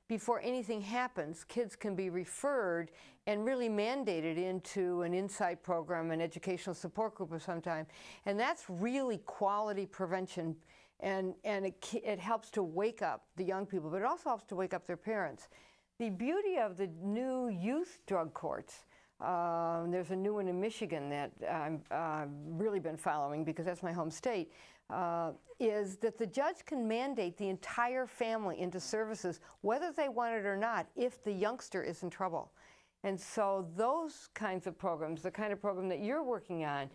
before anything happens, kids can be referred and really mandated into an insight program, an educational support group of some time. And that's really quality prevention, and it helps to wake up the young people, but it also helps to wake up their parents. The beauty of the new youth drug courts, there's a new one in Michigan that I've really been following because that's my home state, is that the judge can mandate the entire family into services, whether they want it or not, if the youngster is in trouble. And so those kinds of programs, the kind of program that you're working on,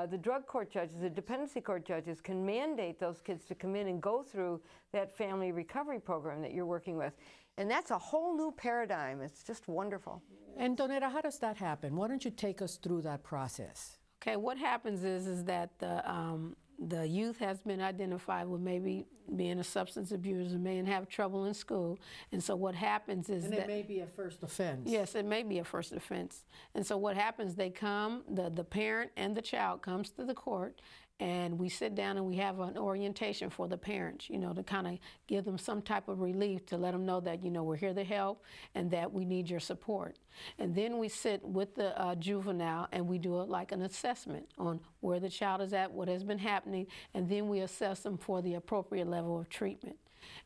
the drug court judges, the dependency court judges can mandate those kids to come in and go through that family recovery program that you're working with. And that's a whole new paradigm. It's just wonderful. And Donera, how does that happen? Why don't you take us through that process? Okay, what happens is that the youth has been identified with maybe being a substance abuser, may have trouble in school, and so what happens is and that— it may be a first offense. Yes, it may be a first offense. And so what happens, they come, the parent and the child comes to the court, and we sit down and we have an orientation for the parents, you know, to kind of give them some type of relief, to let them know that, you know, we're here to help and that we need your support. And then we sit with the juvenile and we do like an assessment on where the child is at, what has been happening, and then we assess them for the appropriate level of treatment.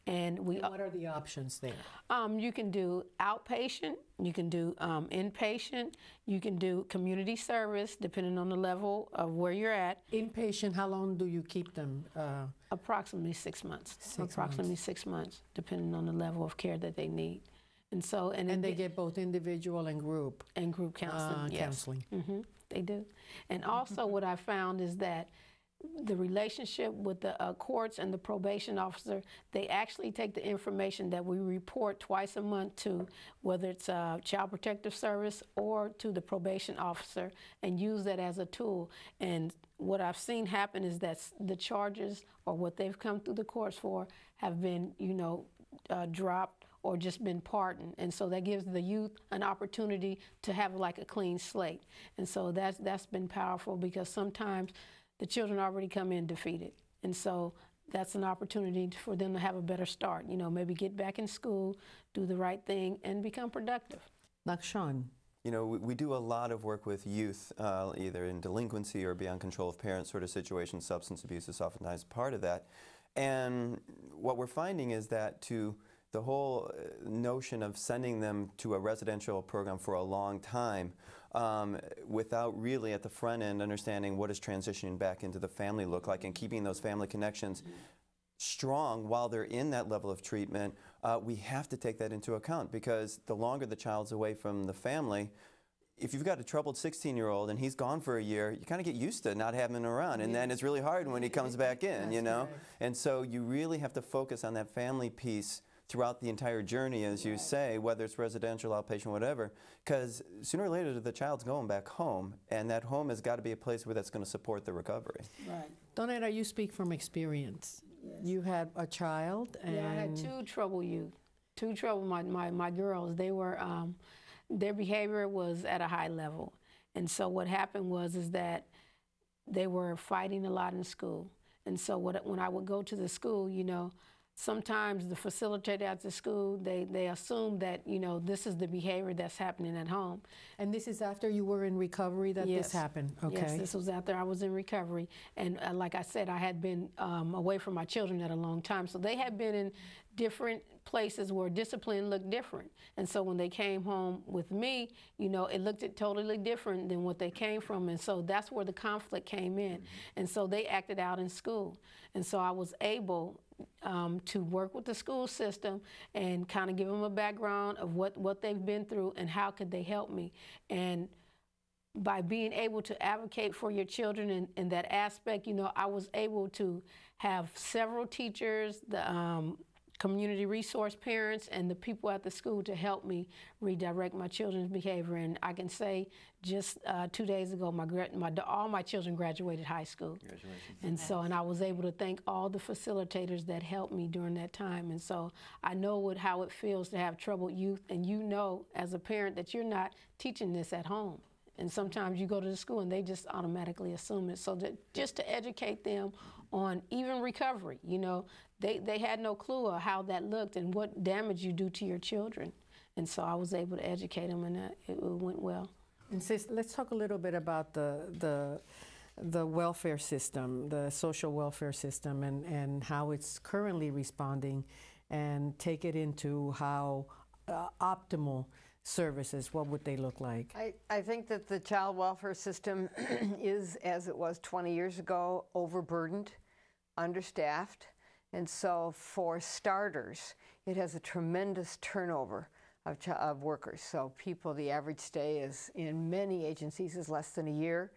And what are the options there? You can do outpatient, you can do inpatient, you can do community service, depending on the level of where you're at. Inpatient, how long do you keep them? Approximately 6 months. Approximately 6 months, depending on the level of care that they need. And so, and they get both individual and group. And group counseling. Yes. Counseling. Mm-hmm, they do. And also, what I found is that the relationship with the courts and the probation officer, they actually take the information that we report twice a month to, whether it's Child Protective Service or to the probation officer, and use that as a tool. And what I've seen happen is that the charges, or what they've come through the courts for, have been, you know, dropped or just been pardoned. And so that gives the youth an opportunity to have like a clean slate. And so that's been powerful, because sometimes the children already come in defeated. And so that's an opportunity for them to have a better start. You know, maybe get back in school, do the right thing, and become productive. Lakshan. You know, we do a lot of work with youth, either in delinquency or beyond control of parents sort of situations. Substance abuse is oftentimes part of that. And what we're finding is that the whole notion of sending them to a residential program for a long time without really at the front end understanding what does transitioning back into the family look like, and keeping those family connections strong while they're in that level of treatment, we have to take that into account, because the longer the child's away from the family, if you've got a troubled 16-year-old and he's gone for a year, you kind of get used to not having him around, and then it's really hard when he comes back in, you know? Right. And so you really have to focus on that family piece throughout the entire journey, as you say, whether it's residential, outpatient, whatever, because sooner or later the child's going back home, and that home has got to be a place where that's going to support the recovery. Right. Donera, you speak from experience. Yes. You had a child, and yeah, I had two troubled youth. My girls, they were, their behavior was at a high level. And so what happened is that they were fighting a lot in school. And so when I would go to the school, you know, sometimes the facilitator at the school, they assume that, you know, this is the behavior that's happening at home. And this is after you were in recovery that Yes. this happened? Okay. Yes, this was after I was in recovery. And like I said, I had been away from my children at a long time. So they had been in different places where discipline looked different. And so when they came home with me, you know, it looked totally different than what they came from. And so that's where the conflict came in. And so they acted out in school. And so I was able to work with the school system and kind of give them a background of what they've been through and how could they help me. And by being able to advocate for your children in that aspect, you know, I was able to have several teachers, the community resource parents, and the people at the school to help me redirect my children's behavior. And I can say just 2 days ago, all my children graduated high school. Congratulations. And I was able to thank all the facilitators that helped me during that time. And so I know how it feels to have troubled youth, and you know as a parent that you're not teaching this at home. And sometimes you go to the school and they just automatically assume it. So just to educate them on even recovery, you know, they had no clue of how that looked and what damage you do to your children. And so I was able to educate them, and it went well. And sis, let's talk a little bit about the welfare system, the social welfare system, and how it's currently responding, and take it into how optimal services, what would they look like? I think that the child welfare system is, as it was 20 years ago, overburdened, understaffed, and so for starters, it has a tremendous turnover of workers. So people, the average stay is in many agencies is less than a year.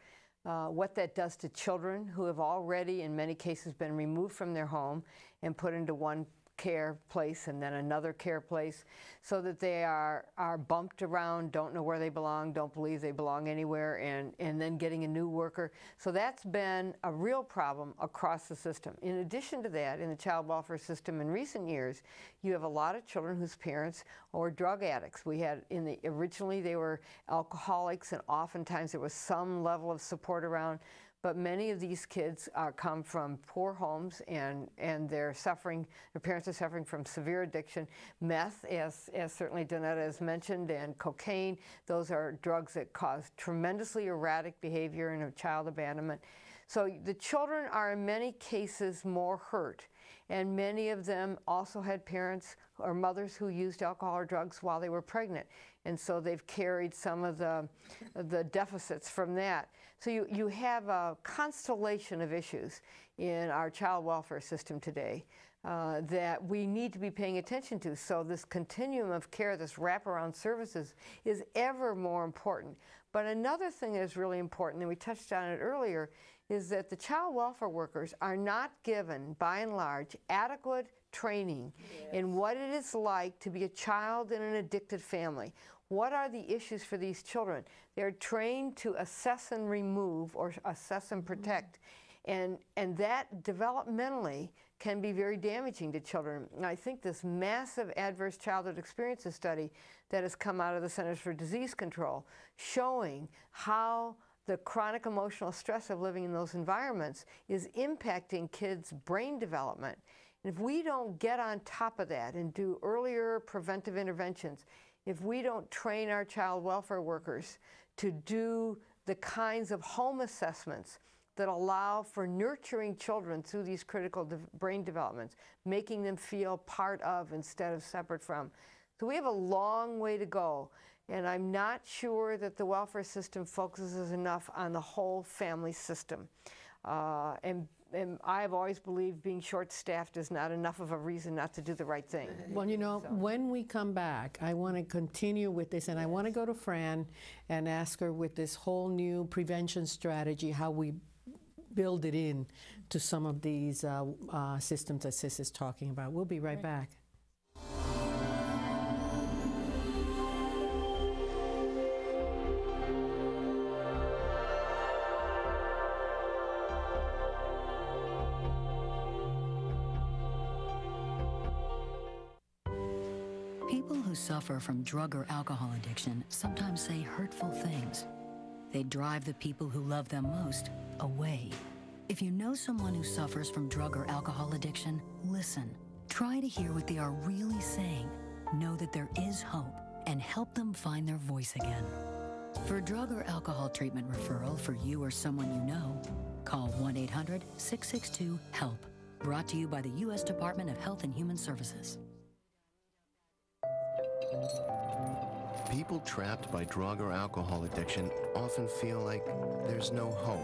What that does to children who have already, in many cases, been removed from their home and put into one care place and then another care place, so that they are bumped around, don't know where they belong, don't believe they belong anywhere, and then getting a new worker. So that's been a real problem across the system. In addition to that, in the child welfare system in recent years, you have a lot of children whose parents were drug addicts. We had originally they were alcoholics, and oftentimes there was some level of support around. But many of these kids come from poor homes, and they're suffering, their parents are suffering from severe addiction. Meth, as certainly Donetta has mentioned, and cocaine, those are drugs that cause tremendously erratic behavior and child abandonment. So the children are in many cases more hurt, and many of them also had parents or mothers who used alcohol or drugs while they were pregnant, and so they've carried some of the deficits from that. So you have a constellation of issues in our child welfare system today that we need to be paying attention to. So this continuum of care, this wraparound services, is ever more important. But another thing that is really important, and we touched on it earlier, is that the child welfare workers are not given, by and large, adequate training in what it is like to be a child in an addicted family. What are the issues for these children? They're trained to assess and remove, or assess and protect. And that developmentally can be very damaging to children. And I think this massive adverse childhood experiences study that has come out of the Centers for Disease Control, showing how the chronic emotional stress of living in those environments is impacting kids' brain development. And if we don't get on top of that and do earlier preventive interventions, if we don't train our child welfare workers to do the kinds of home assessments that allow for nurturing children through these critical brain developments, making them feel part of instead of separate from. So we have a long way to go, and I'm not sure that the welfare system focuses enough on the whole family system. And I've always believed being short-staffed is not enough of a reason not to do the right thing. Well, you know, when we come back, I want to continue with this, and I want to go to Fran and ask her with this whole new prevention strategy, how we build it in to some of these systems that Sis is talking about. We'll be right back. People who suffer from drug or alcohol addiction sometimes say hurtful things. They drive the people who love them most away. If you know someone who suffers from drug or alcohol addiction, listen. Try to hear what they are really saying. Know that there is hope, and help them find their voice again. For drug or alcohol treatment referral for you or someone you know, call 1-800-662-HELP. Brought to you by the U.S. Department of Health and Human Services. People trapped by drug or alcohol addiction often feel like there's no hope,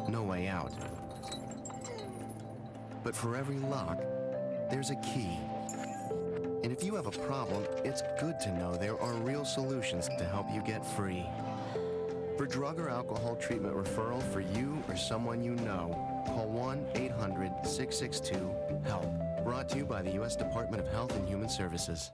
no way out. But for every lock, there's a key. And if you have a problem, it's good to know there are real solutions to help you get free. For drug or alcohol treatment referral for you or someone you know, call 1-800-662-HELP. Brought to you by the U.S. Department of Health and Human Services.